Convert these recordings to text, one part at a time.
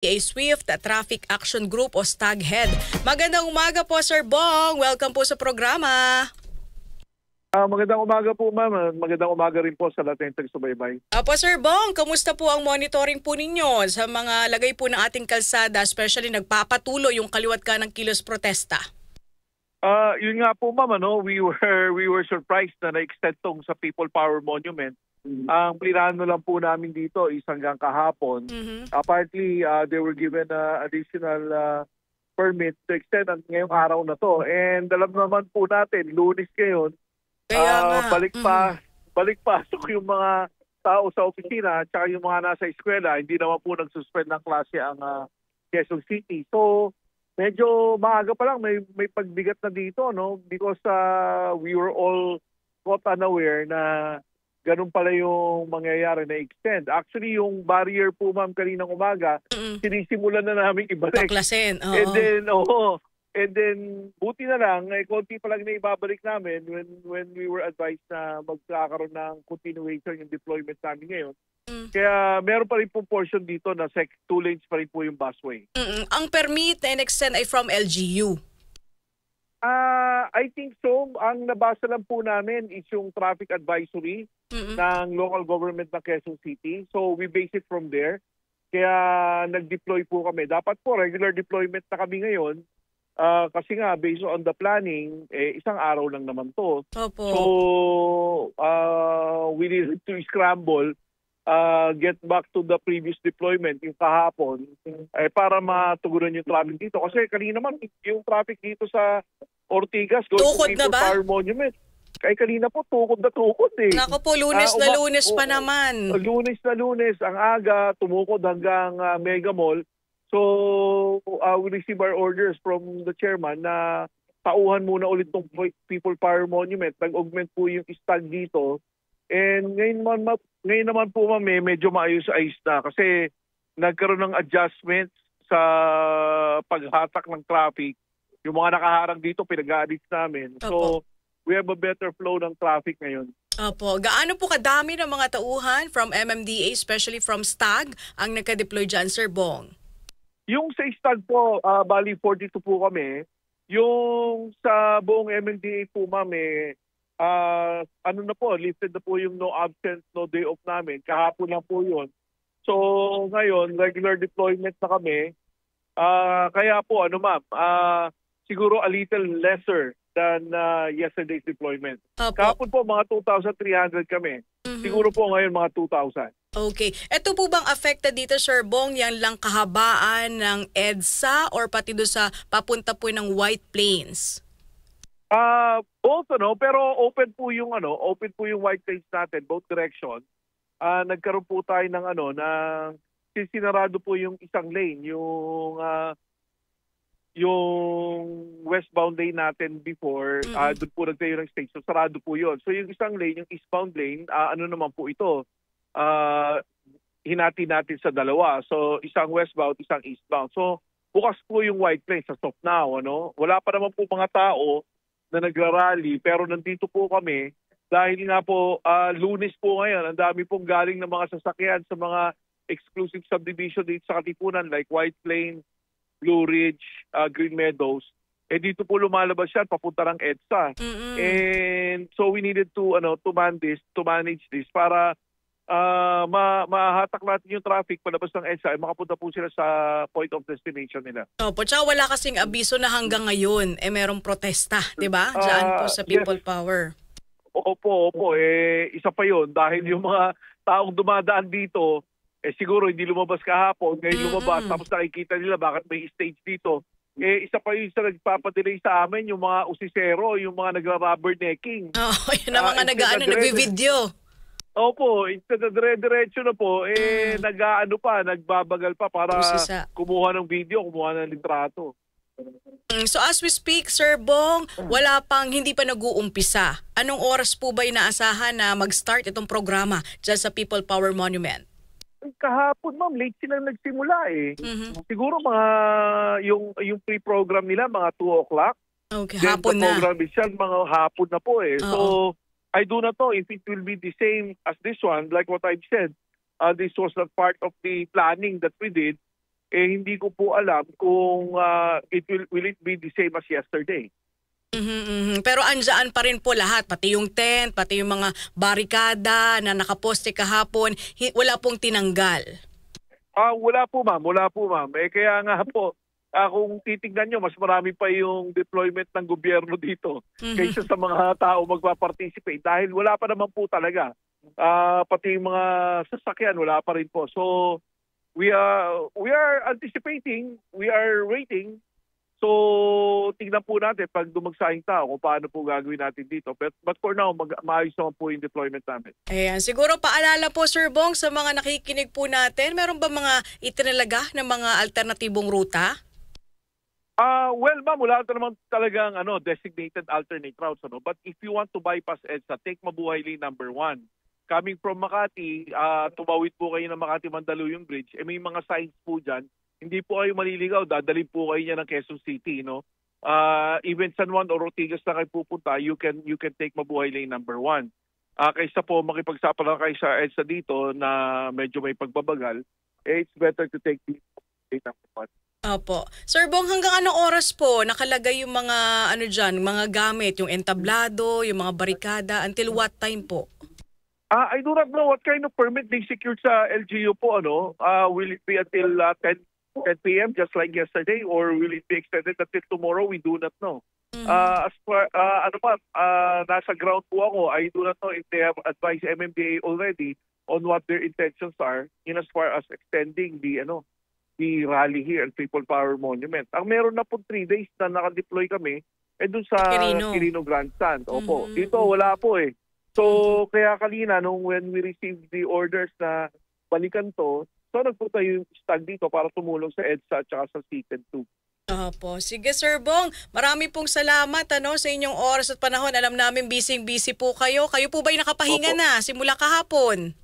Swift Traffic Action Group o STAG-Head. Magandang umaga po, Sir Bong. Welcome po sa programa. Magandang umaga po, ma'am. Magandang umaga rin po sa lahat ng taga-subaybay. Apo, Sir Bong, kamusta po ang monitoring po ninyo sa mga lagay po ng ating kalsada, especially nagpapatuloy yung kaliwat ka ng kilos protesta? Yun nga po, ma'am, we were surprised na na-extend tong sa People Power Monument. Ang plinano lang po namin dito is hanggang kahapon. Partly, they were given additional permit to extend ngayong araw na to. And alam naman po natin, Lunes ngayon, balik-pasok yung mga tao sa opisina at saka yung mga nasa eskwela. Hindi naman po nagsuspend ng klase ang Quezon City. So, medyo maaga pa lang may pagbigat na dito, no? Because we were all caught unaware na ganun pala yung mangyayari na extend. Actually, yung barrier po, ma'am, kaninang umaga, sinisimulan na namin ibalik. Baklasin, oo. And then, buti na lang, konti pa lang na ibabalik namin when we were advised na magkakaroon ng continuation yung deployment namin ngayon. Kaya meron pa rin po portion dito na 2 lanes pa rin po yung busway. Ang permit and extend ay from LGU? I think so. Ang nabasa lang po namin is yung traffic advisory ng local government ng Quezon City. So we base it from there. Kaya nag-deploy po kami. Dapat po regular deployment na kami ngayon. Kasi nga, based on the planning, isang araw lang naman to. Opo. So we needed to scramble, get back to the previous deployment yung kahapon para matugunan yung traffic dito. Kasi kanina naman yung traffic dito sa Ortigas going to People Power Monument. Kanina po tukod na tukod eh. Naku po, Lunes na Lunes pa naman. Lunes na Lunes. Ang aga tumukod hanggang Mega Mall. So we receive our orders from the chairman na tauhan muna ulit ng People Power Monument. Nag-augment po yung stag dito. And ngayon naman po, ma'am, medyo maayos-ayos na kasi nagkaroon ng adjustments sa paghatak ng traffic. Yung mga nakaharang dito, pinag-a-adjust namin. So, we have a better flow ng traffic ngayon. Opo. Gaano po kadami ng mga tauhan from MMDA, especially from STAG, ang naka-deploy dyan, Sir Bong? Yung sa STAG po, bali 42 po kami. Yung sa buong MMDA po, ma'am, lifted na po yung no absence, no day off namin. Kahapon lang po yun. So, ngayon, regular deployment na kami. Kaya po, ma'am, siguro a little lesser than yesterday's deployment. Kahapon po, mga 2,300 kami. Siguro po ngayon, mga 2,000. Okay. Ito po bang affected dito, Sir Bong, yan lang kahabaan ng EDSA or pati doon sa papunta po ng White Plains? Both, pero open po yung White Plains natin, both direction. Nagkaroon po tayo ng sinarado po yung isang lane, yung westbound lane natin before, doon po nagtayo ng stage. So sarado po yun. So yung isang lane, yung eastbound lane, naman po ito, hinati natin sa dalawa. So isang westbound, isang eastbound. So bukas po yung White Plains sa stop now. Wala pa naman po mga tao na nagrarally, pero nandito po kami dahil nga po Lunes po ngayon, ang dami pong galing ng mga sasakyan sa mga exclusive subdivision dito sa Katipunan like White Plains, Blue Ridge, Green Meadows. Dito po lumalabas yan papunta ng EDSA. And so we needed to manage this para mahatak natin yung traffic palabas ng EDSA ay makapunta po sila sa point of destination nila. Opo, tsaka wala kasing abiso na hanggang ngayon merong protesta, di ba? Diyan po sa People Power. Opo. Isa pa yun dahil yung mga taong dumadaan dito, siguro hindi lumabas kahapon, ngayon lumabas, tapos nakikita nila bakit may stage dito. Isa pa yun sa nagpapadelay sa amin, yung mga usisero, yung mga nagra-rubbernecking. Yun ang mga nag-video. Opo, instead of dire-diretso na po, nagbabagal pa para kumuha ng video, kumuha ng litrato. So as we speak, Sir Bong, hindi pa nag-uumpisa. Anong oras po ba inaasahan na mag-start itong programa dyan sa People Power Monument? Kahapon, ma'am, late silang nagsimula Siguro yung pre-program nila, mga 2 o'clock. Okay, hapon na. Program itself, mga hapon na po So, I do not know if it will be the same as this one. Like what I've said, this was not part of the planning that we did. hindi ko po alam kung will it be the same as yesterday. Pero andyan pa rin po lahat, pati yung tent, pati yung mga barikada na nakaposte kahapon, wala pong tinanggal. Wala po ma'am, kaya nga po, kung titignan nyo, mas marami pa yung deployment ng gobyerno dito kaysa sa mga tao magpa-participate dahil wala pa naman po talaga. Pati yung mga sasakyan, wala pa rin po. So, we are anticipating, we are waiting. So, tingnan po natin pag dumagsahing tao kung paano po gagawin natin dito. But for now, maayos naman po yung deployment namin. Ayan, siguro paalala po Sir Bong sa mga nakikinig po natin, meron ba mga itinalaga na mga alternatibong ruta? Well, ma'am, wala ito naman talagang designated alternate routes. But if you want to bypass EDSA, take Mabuhay Lane number 1. Coming from Makati, tumawid po kayo ng Makati-Mandaluyong Bridge. May mga signs po dyan. Hindi po kayo maliligaw, dadalhin po kayo niya ng Quezon City, no? Even San Juan or Ortigas na kayo pupunta, you can take Mabuhay Lane number 1. Kaysa po makipagsapala kayo sa EDSA dito na medyo may pagbabagal, it's better to take the lane number 1. Opo. Sir Bong, hanggang anong oras po nakalagay yung mga mga gamit, yung entablado, yung mga barikada, until what time po? I do not know what kind of permit they secured sa LGU po, will it be until 10 p.m. just like yesterday, or will it be extended until tomorrow? We do not know. As far nasa ground po ako, I do not know if they have advised MMDA already on what their intentions are in as far as extending the rally here at People Power Monument. Ang meron na po 3 days na nakadeploy kami dun sa Quirino Grandstand. Opo. Dito wala po eh. So kaya kanina when we received the orders na balikan to, so nagpunta yung stag dito para tumulong sa EDSA at saka sa CTED 2. Opo. Sige Sir Bong, marami pong salamat sa inyong oras at panahon. Alam namin busy po kayo. Kayo po ba'y nakapahinga na simula kahapon?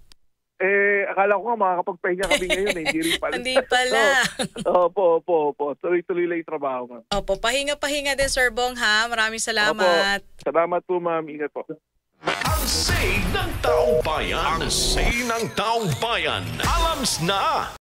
Akala ko nga makakapagpahinga kami ngayon hindi rin pala. Hindi pala. Opo. Tuloy-tuloy lang yung trabaho nga. Opo, pahinga din Sir Bong ha. Maraming salamat. Opo. Salamat po ma'am. Ingat po. Ang say ng taong bayan. Ang say ng taong bayan. Alams na.